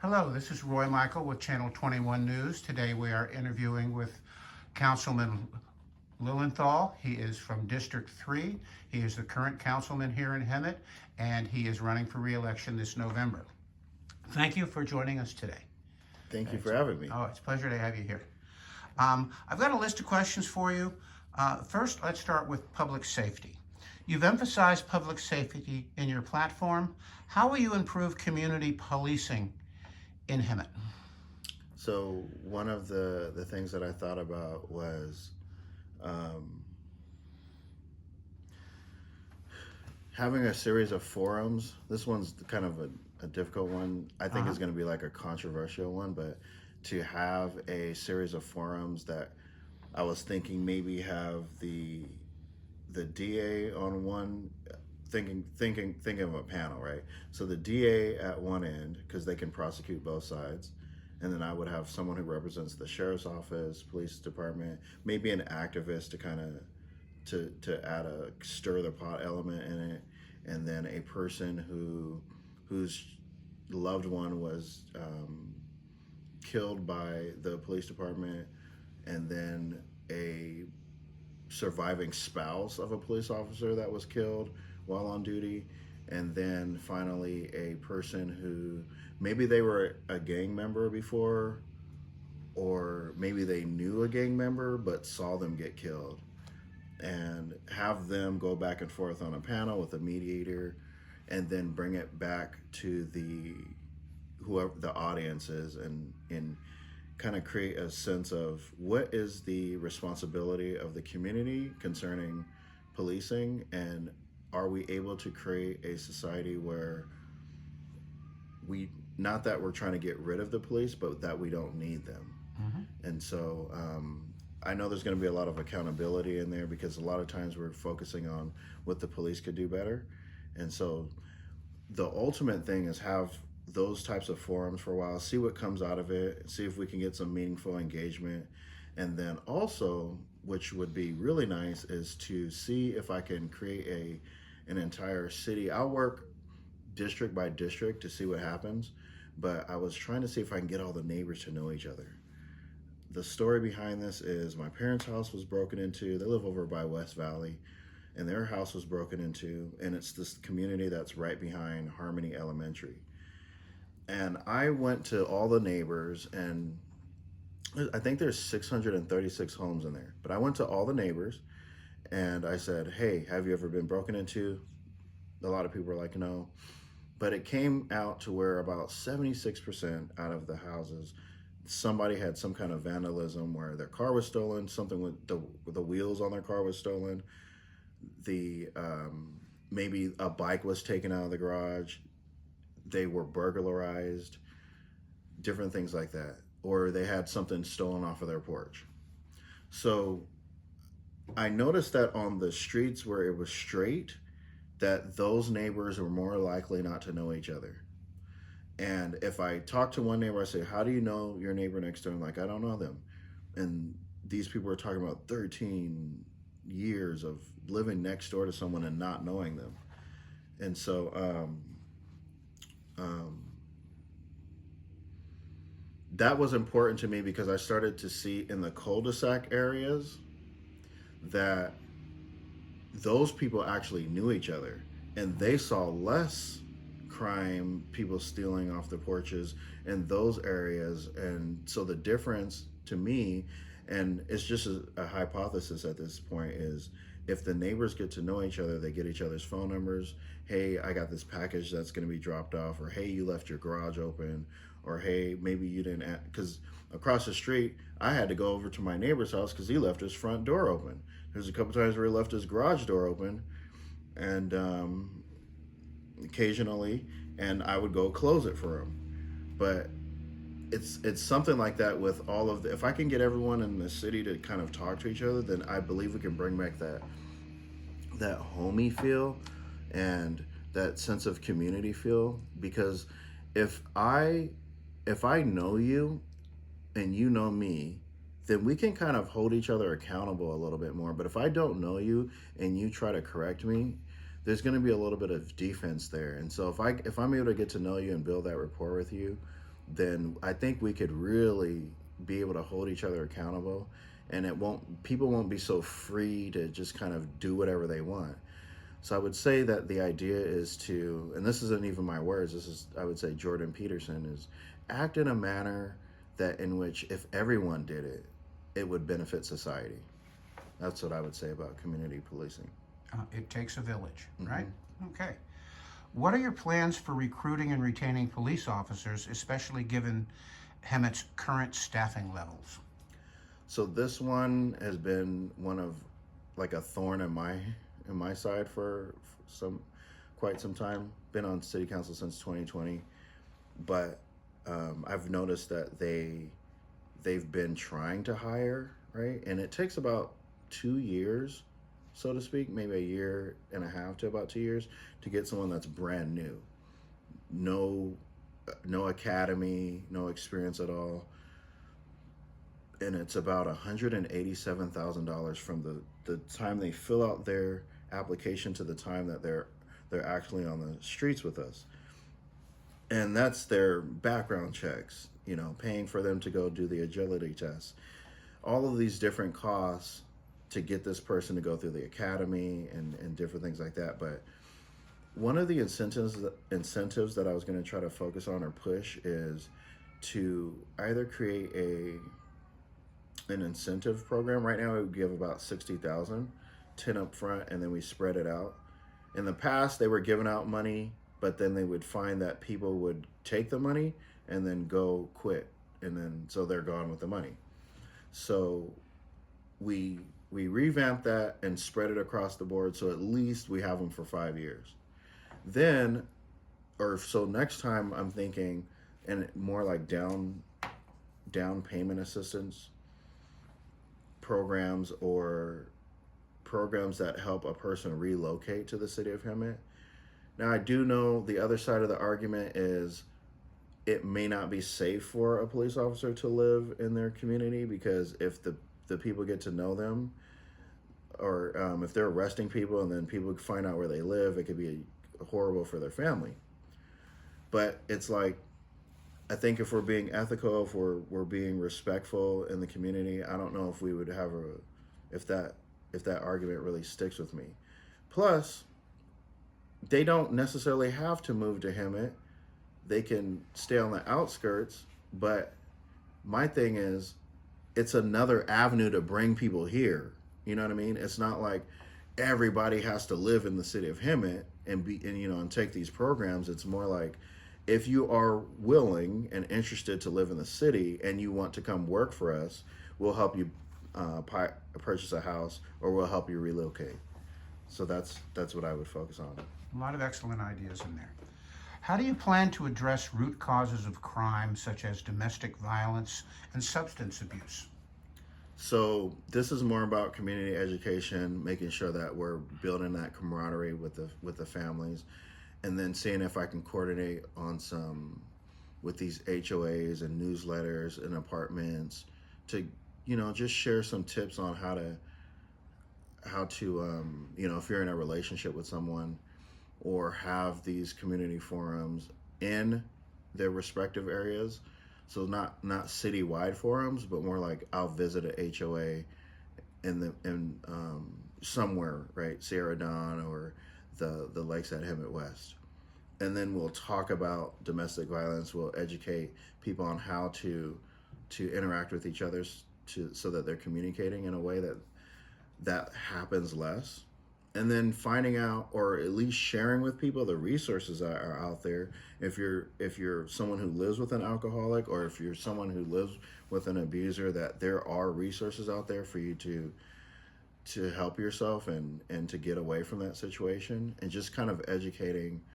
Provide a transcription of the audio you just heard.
Hello, this is Roy Michael with Channel 21 News. Today we are interviewing with Councilman Lilienthal. He is from District 3. He is the current councilman here in Hemet, and he is running for re-election this November. Thank you for joining us today. Thank you for having me. Oh, it's a pleasure to have you here. I've got a list of questions for you. First, let's start with public safety. You've emphasized public safety in your platform. How will you improve community policing in Hemet? So one of the things that I thought about was having a series of forums. This one's kind of a difficult one. I think is going to be like a controversial one, but to have a series of forums that I was thinking maybe have the DA on one, thinking of a panel, right? So the DA at one end, because they can prosecute both sides, and then I would have someone who represents the sheriff's office, police department, maybe an activist to kind of to add a stir the pot element in it, and then a person whose loved one was killed by the police department, and then a surviving spouse of a police officer that was killed while on duty, and then finally a person who maybe they were a gang member before, or maybe they knew a gang member but saw them get killed, and have them go back and forth on a panel with a mediator, and then bring it back to the whoever the audience is, and kind of create a sense of what is the responsibility of the community concerning policing, and are we able to create a society where we, not that we're trying to get rid of the police, but that we don't need them. And so I know there's going to be a lot of accountability in there, because a lot of times we're focusing on what the police could do better. And so the ultimate thing is have those types of forums for a while, see what comes out of it, see if we can get some meaningful engagement. And then also, which would be really nice, is to see if I can create an entire city. I'll work district by district to see what happens, but I was trying to see if I can get all the neighbors to know each other. The story behind this is my parents' house was broken into. They live over by West Valley, and their house was broken into, and it's this community that's right behind Harmony Elementary. And I went to all the neighbors, and I think there's 636 homes in there. But I went to all the neighbors, and I said, hey, have you ever been broken into? A lot of people were like, no. But it came out to where about 76% out of the houses, somebody had some kind of vandalism where their car was stolen, something with the wheels on their car was stolen, maybe a bike was taken out of the garage, they were burglarized, different things like that, or they had something stolen off of their porch. So I noticed that on the streets where it was straight, that those neighbors were more likely not to know each other. And if I talk to one neighbor, I say, how do you know your neighbor next door? I'm like, I don't know them. And these people are talking about 13 years of living next door to someone and not knowing them. And so that was important to me, because I started to see in the cul-de-sac areas that those people actually knew each other, and they saw less crime, people stealing off the porches in those areas. And so the difference to me, and it's just a hypothesis at this point, is if the neighbors get to know each other, they get each other's phone numbers. Hey, I got this package that's going to be dropped off, or hey, you left your garage open, or hey, maybe you didn't, because across the street, I had to go over to my neighbor's house because he left his front door open. There's a couple times where he left his garage door open, and occasionally, and I would go close it for him. But it's something like that with all of the, if I can get everyone in the city to kind of talk to each other, then I believe we can bring back that homey feel and that sense of community feel. Because if I know you and you know me, then we can kind of hold each other accountable a little bit more. But if I don't know you and you try to correct me, there's going to be a little bit of defense there. And so if I'm able to get to know you and build that rapport with you, then I think we could really be able to hold each other accountable, and people won't be so free to just kind of do whatever they want. So I would say that the idea is to, and this isn't even my words, this is, I would say, Jordan Peterson, is act in a manner that in which if everyone did it, it would benefit society. That's what I would say about community policing. It takes a village, right? Okay. What are your plans for recruiting and retaining police officers, especially given Hemet's current staffing levels? So this one has been one of like a thorn in my side for quite some time. Been on city council since 2020, but I've noticed that they've been trying to hire, right, and it takes about 2 years, so to speak, maybe a year and a half to about 2 years to get someone that's brand new, no academy, no experience at all, and it's about $187,000 from the time they fill out their application to the time that they're actually on the streets with us. And that's their background checks, paying for them to go do the agility tests, all of these different costs to get this person to go through the academy and different things like that. But one of the incentives that I was going to try to focus on or push is to either create an incentive program. Right now we would give about 60,000, 10 up front, and then we spread it out. In the past they were giving out money, but then they would find that people would take the money and then go quit, and then so they're gone with the money. So we revamped that and spread it across the board, so at least we have them for 5 years. So next time I'm thinking, and more like down payment assistance programs, or programs that help a person relocate to the city of Hemet. Now, I do know the other side of the argument is it may not be safe for a police officer to live in their community, because if the people get to know them, or if they're arresting people and then people find out where they live, it could be horrible for their family. But it's like, I think if we're being ethical, if we're being respectful in the community, I don't know if we would have if that argument really sticks with me. Plus, they don't necessarily have to move to Hemet. They can stay on the outskirts, but my thing is, it's another avenue to bring people here. You know what I mean? It's not like everybody has to live in the city of Hemet and take these programs. It's more like, if you are willing and interested to live in the city and you want to come work for us, we'll help you purchase a house, or we'll help you relocate. So that's what I would focus on. A lot of excellent ideas in there. How do you plan to address root causes of crime, such as domestic violence and substance abuse? So this is more about community education, making sure that we're building that camaraderie with the families, and then seeing if I can coordinate on with these HOAs and newsletters and apartments to, just share some tips on how to if you're in a relationship with someone, or have these community forums in their respective areas. So not citywide forums, but more like, I'll visit a HOA in somewhere, right, Sierra Dawn or the Lakes at Hemet West, and then we'll talk about domestic violence. We'll educate people on how to interact with each other so that they're communicating in a way that happens less. And then finding out, or at least sharing with people, the resources that are out there. If you're someone who lives with an alcoholic, or if you're someone who lives with an abuser, that there are resources out there for you to help yourself and to get away from that situation, and just kind of educating